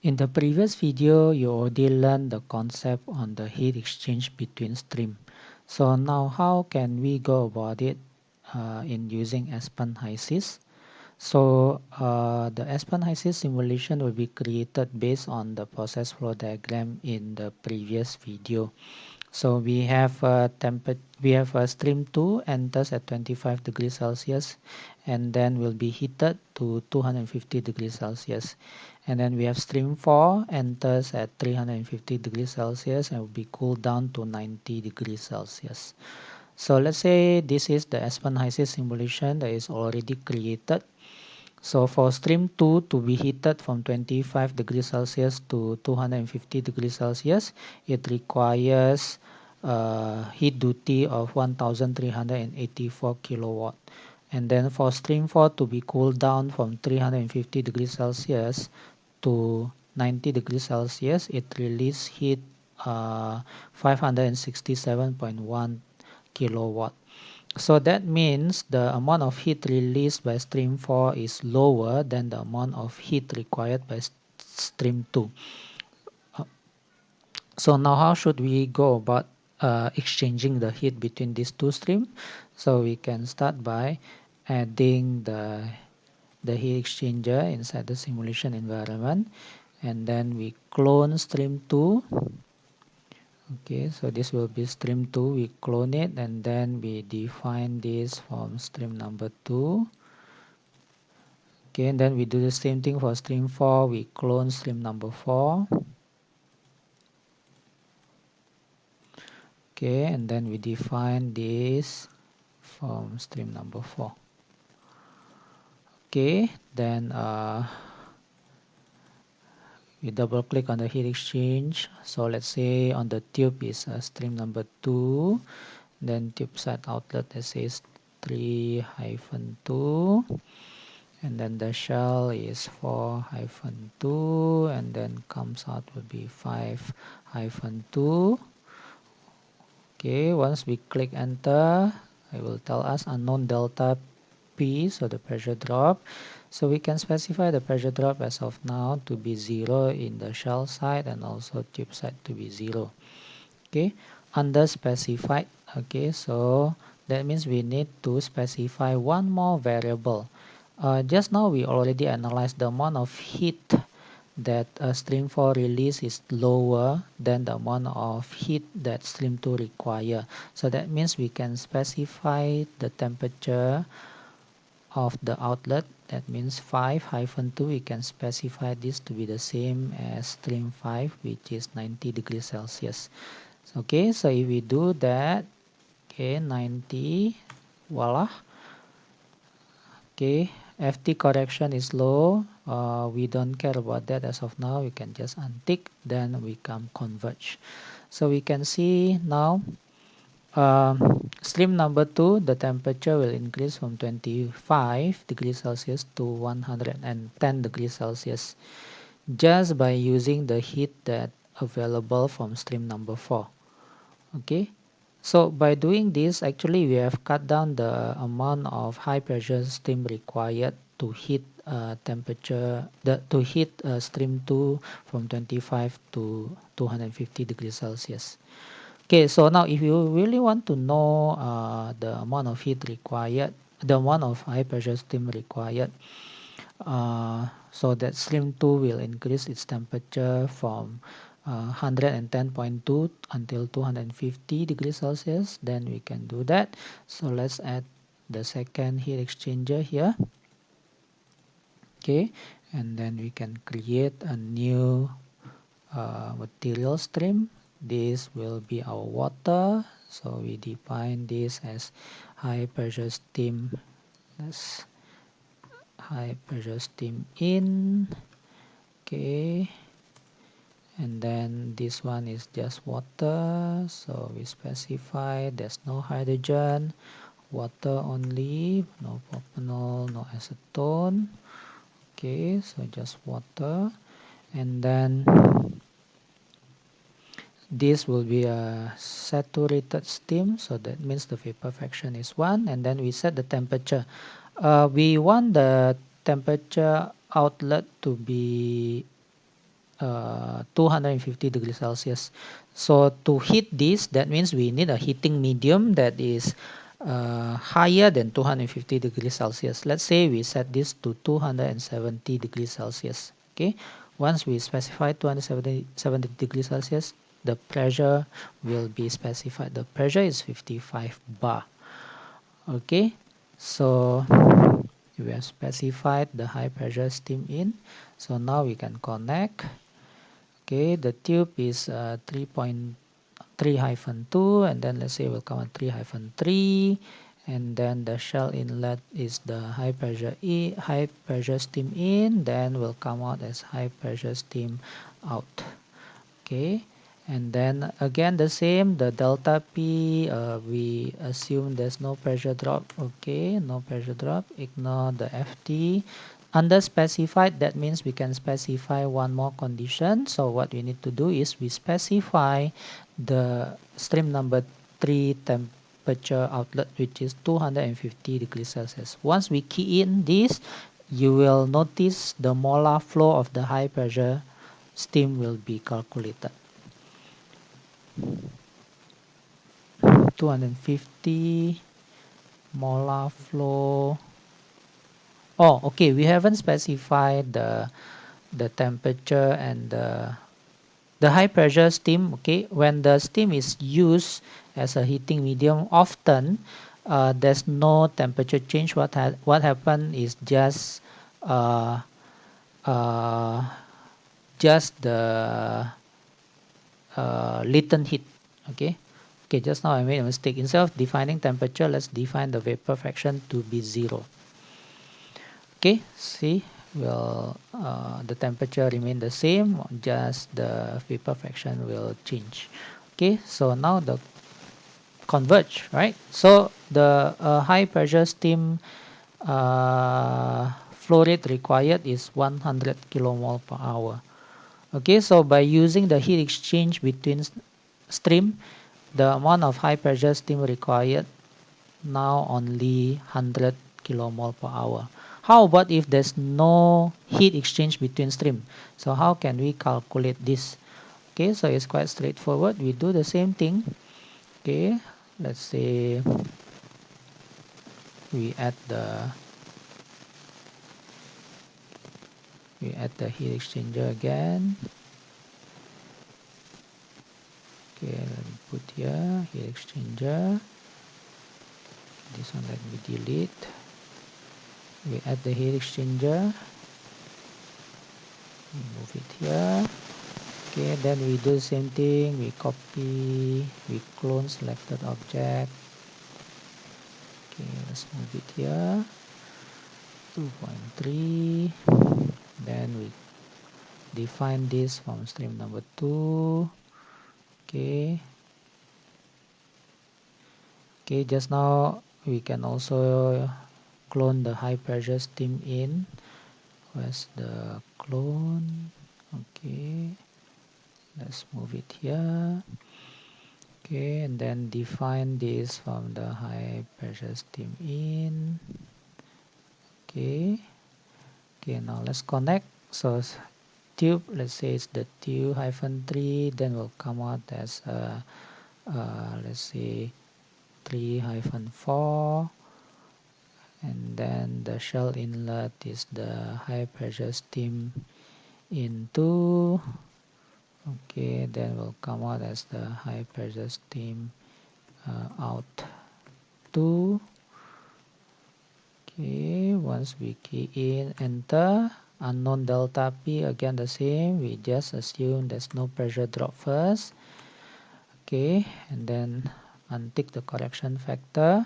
In the previous video, you already learned the concept on the heat exchange between stream. So now how can we go about it in using Aspen HYSYS? So the Aspen HYSYS simulation will be created based on the process flow diagram in the previous video. So we have a stream 2 enters at 25 degrees Celsius and then will be heated to 250 degrees Celsius. And then we have stream 4 enters at 350 degrees Celsius and will be cooled down to 90 degrees Celsius. So let's say this is the Aspen HYSYS simulation that is already created. So for stream 2 to be heated from 25 degrees Celsius to 250 degrees Celsius, it requires heat duty of 1384 kilowatt. And then for stream 4 to be cooled down from 350 degrees Celsius to 90 degrees Celsius, it releases heat 567.1 kilowatt. So that means the amount of heat released by stream 4 is lower than the amount of heat required by stream 2. So now how should we go about exchanging the heat between these two streams? So we can start by adding the heat exchanger inside the simulation environment, and then we clone stream 2. Okay, so this will be stream 2. We clone it and then we define this from stream number 2. Okay, and then we do the same thing for stream 4. We clone stream number 4. Okay, and then we define this from stream number 4. Okay, then we double click on the heat exchange. So let's say on the tube is stream number 2. Then tube side outlet that says 3-2. And then the shell is 4-2, and then comes out will be 5-2. Okay, once we click enter, it will tell us unknown delta P, so the pressure drop. So we can specify the pressure drop as of now to be 0 in the shell side and also tube side to be 0. Okay, under specified. Okay, so that means we need to specify one more variable. Just now we already analyzed the amount of heat that stream 4 release is lower than the amount of heat that stream 2 require. So that means we can specify the temperature of the outlet. That means 5-2. We can specify this to be the same as stream 5, which is 90 degrees Celsius. Okay, so if we do that, okay, 90, voila. Okay, FT correction is low. We don't care about that as of now. We can just untick, then we come converge. So we can see now stream number 2, the temperature will increase from 25 degrees Celsius to 110 degrees Celsius just by using the heat that available from stream number 4. Okay, so by doing this, actually we have cut down the amount of high pressure steam required to heat stream 2 from 25 to 250 degrees Celsius. Okay, so now if you really want to know the amount of heat required, the amount of high pressure steam required, so that stream 2 will increase its temperature from 110.2 until 250 degrees Celsius, then we can do that. So let's add the second heat exchanger here. Okay, and then we can create a new material stream. This will be our water, so we define this as high pressure steam. Let's high pressure steam in. Okay, and then this one is just water, so we specify there's no hydrogen, water only, no propanol, no acetone. Okay, so just water, and then this will be a saturated steam, so that means the vapor fraction is 1, and then we set the temperature. We want the temperature outlet to be 250 degrees Celsius. So to heat this, that means we need a heating medium that is higher than 250 degrees Celsius. Let's say we set this to 270 degrees Celsius. Okay, once we specify 270 degrees Celsius, the pressure will be specified. The pressure is 55 bar. Okay, so we have specified the high pressure steam in. So now we can connect. Okay, the tube is 3.3-2, and then let's say we'll come at 3-3, and then the shell inlet is the high pressure steam in, then will come out as high pressure steam out. Okay, and then again the same, the delta P, we assume there's no pressure drop. Okay, no pressure drop, ignore the FT. Under specified, that means we can specify one more condition. So what we need to do is we specify the stream number 3 temperature outlet, which is 250 degrees Celsius. Once we key in this, you will notice the molar flow of the high pressure steam will be calculated. 250 molar flow. Oh, okay, we haven't specified the temperature and the high pressure steam. Okay, when the steam is used as a heating medium, often there's no temperature change. What happened is uh, uh, just the latent heat. Okay, just now I made a mistake. Instead of defining temperature, let's define the vapor fraction to be 0. Okay, see, will the temperature remain the same, just the vapor fraction will change. Okay, so now the converge, right? So the high pressure steam flow rate required is 100 kilomole per hour. Okay, so by using the heat exchange between stream, the amount of high pressure steam required now only 100 kilomole per hour. How about if there's no heat exchange between stream? So how can we calculate this? Okay, so it's quite straightforward. We do the same thing. Okay, let's say we add the heat exchanger again. Okay, let me put here heat exchanger. This one let me delete. We add the heat exchanger, move it here. Okay, then we do the same thing, we copy, we clone selected object. Okay, let's move it here, 2.3. Then we define this from stream number 2. Okay, just now we can also clone the high pressure steam in. Where's the clone? Okay, let's move it here. Okay, and then define this from the high pressure steam in. Okay, now let's connect. So tube, let's say it's the tube -3, then will come out as let's say 3-4, and then the shell inlet is the high pressure steam in 2. Okay, then will come out as the high pressure steam out 2. Okay, once we key in enter, unknown delta P, again the same, we just assume there's no pressure drop first. Okay, and then untick the correction factor,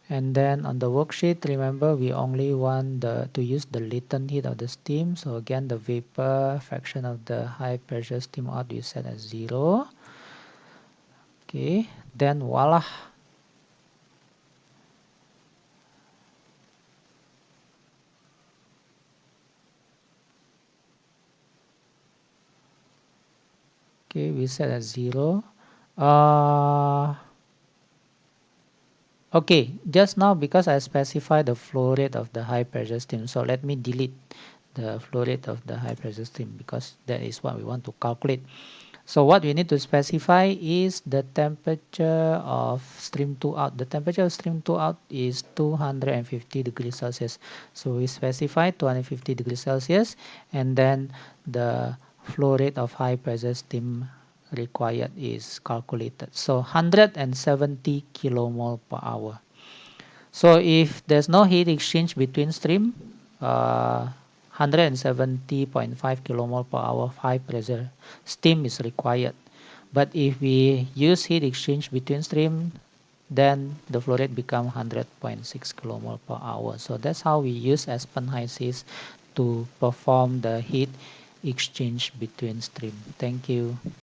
and then on the worksheet, remember we only want to use the latent heat of the steam. So again, the vapor fraction of the high pressure steam out we set as 0. Okay, then voila. Okay, we set as 0. Okay, just now because I specified the flow rate of the high pressure steam, so let me delete the flow rate of the high pressure stream, because that is what we want to calculate. So what we need to specify is the temperature of stream 2 out. The temperature of stream 2 out is 250 degrees Celsius. So we specify 250 degrees Celsius, and then the flow rate of high pressure steam required is calculated. So 170 kilomole per hour. So if there's no heat exchange between stream, 170.5 kilomole per hour of high pressure steam is required. But if we use heat exchange between stream, then the flow rate become 100.6 kilomole per hour. So that's how we use Aspen HYSYS to perform the heat exchange between stream. Thank you.